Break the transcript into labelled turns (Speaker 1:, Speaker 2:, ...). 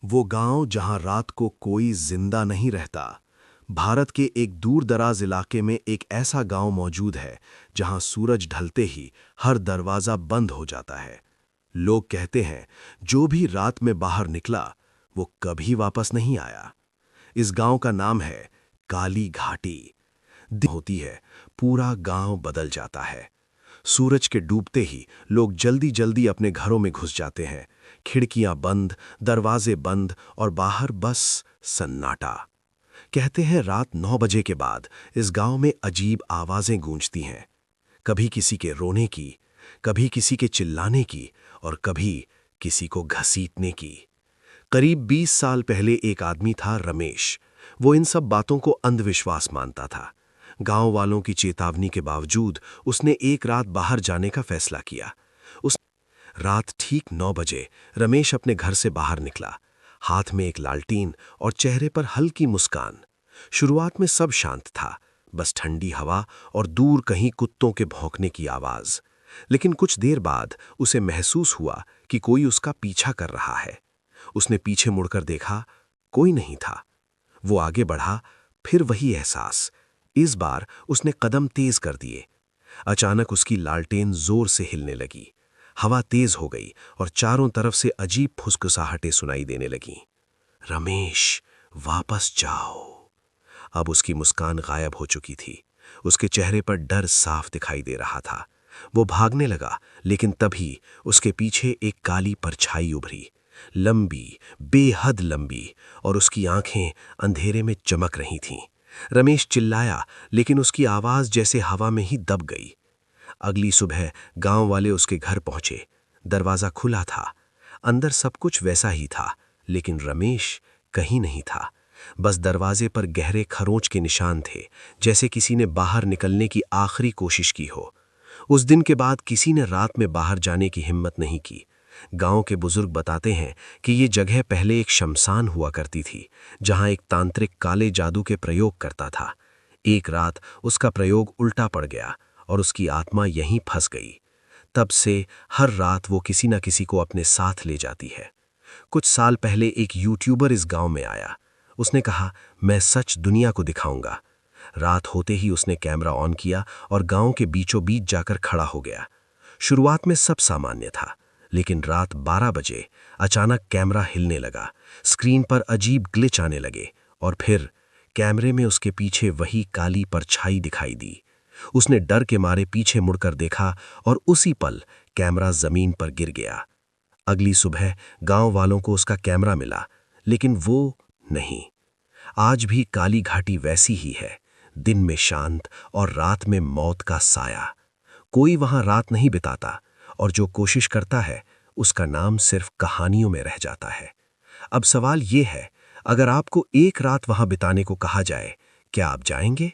Speaker 1: वो गांव जहां रात को कोई जिंदा नहीं रहता। भारत के एक दूर दराज इलाके में एक ऐसा गांव मौजूद है जहां सूरज ढलते ही हर दरवाजा बंद हो जाता है। लोग कहते हैं जो भी रात में बाहर निकला वो कभी वापस नहीं आया। इस गांव का नाम है काली घाटी। दिन होती है, पूरा गांव बदल जाता है। सूरज के डूबते ही लोग जल्दी जल्दी अपने घरों में घुस जाते हैं। खिड़कियां बंद, दरवाजे बंद और बाहर बस सन्नाटा। कहते हैं रात 9 बजे के बाद इस गांव में अजीब आवाजें गूंजती हैं। कभी किसी के रोने की, कभी किसी के चिल्लाने की और कभी किसी को घसीटने की। करीब 20 साल पहले एक आदमी था, रमेश। वो इन सब बातों को अंधविश्वास मानता था। गांव वालों की चेतावनी के बावजूद उसने एक रात बाहर जाने का फैसला किया। उस रात ठीक 9 बजे रमेश अपने घर से बाहर निकला, हाथ में एक लालटीन और चेहरे पर हल्की मुस्कान। शुरुआत में सब शांत था, बस ठंडी हवा और दूर कहीं कुत्तों के भौंकने की आवाज। लेकिन कुछ देर बाद उसे महसूस हुआ कि कोई उसका पीछा कर रहा है। उसने पीछे मुड़कर देखा, कोई नहीं था। वो आगे बढ़ा, फिर वही एहसास। इस बार उसने कदम तेज कर दिए। अचानक उसकी लालटेन जोर से हिलने लगी। हवा तेज हो गई और चारों तरफ से अजीब फुसफुसाहटें सुनाई देने लगीं। रमेश, वापस जाओ। अब उसकी मुस्कान गायब हो चुकी थी। उसके चेहरे पर डर साफ दिखाई दे रहा था। वो भागने लगा, लेकिन तभी उसके पीछे एक काली परछाई उभरी, लंबी, बेहद लंबी, और उसकी आंखें अंधेरे में चमक रही थीं। रमेश चिल्लाया, लेकिन उसकी आवाज जैसे हवा में ही दब गई। अगली सुबह गांव वाले उसके घर पहुंचे। दरवाजा खुला था, अंदर सब कुछ वैसा ही था, लेकिन रमेश कहीं नहीं था। बस दरवाजे पर गहरे खरोंच के निशान थे, जैसे किसी ने बाहर निकलने की आखिरी कोशिश की हो। उस दिन के बाद किसी ने रात में बाहर जाने की हिम्मत नहीं की। गांव के बुजुर्ग बताते हैं कि ये जगह पहले एक शमशान हुआ करती थी, जहां एक तांत्रिक काले जादू के प्रयोग करता था। एक रात उसका प्रयोग उल्टा पड़ गया और उसकी आत्मा यहीं फंस गई। तब से हर रात वो किसी न किसी को अपने साथ ले जाती है। कुछ साल पहले एक यूट्यूबर इस गांव में आया। उसने कहा, मैं सच दुनिया को दिखाऊंगा। रात होते ही उसने कैमरा ऑन किया और गांव के बीचों बीच जाकर खड़ा हो गया। शुरुआत में सब सामान्य था, लेकिन रात 12 बजे अचानक कैमरा हिलने लगा, स्क्रीन पर अजीब ग्लिच आने लगे और फिर कैमरे में उसके पीछे वही काली परछाई दिखाई दी। उसने डर के मारे पीछे मुड़कर देखा और उसी पल कैमरा जमीन पर गिर गया। अगली सुबह गांव वालों को उसका कैमरा मिला, लेकिन वो नहीं। आज भी काली घाटी वैसी ही है, दिन में शांत और रात में मौत का साया। कोई वहां रात नहीं बिताता, और जो कोशिश करता है उसका नाम सिर्फ कहानियों में रह जाता है। अब सवाल ये है, अगर आपको एक रात वहां बिताने को कहा जाए, क्या आप जाएंगे?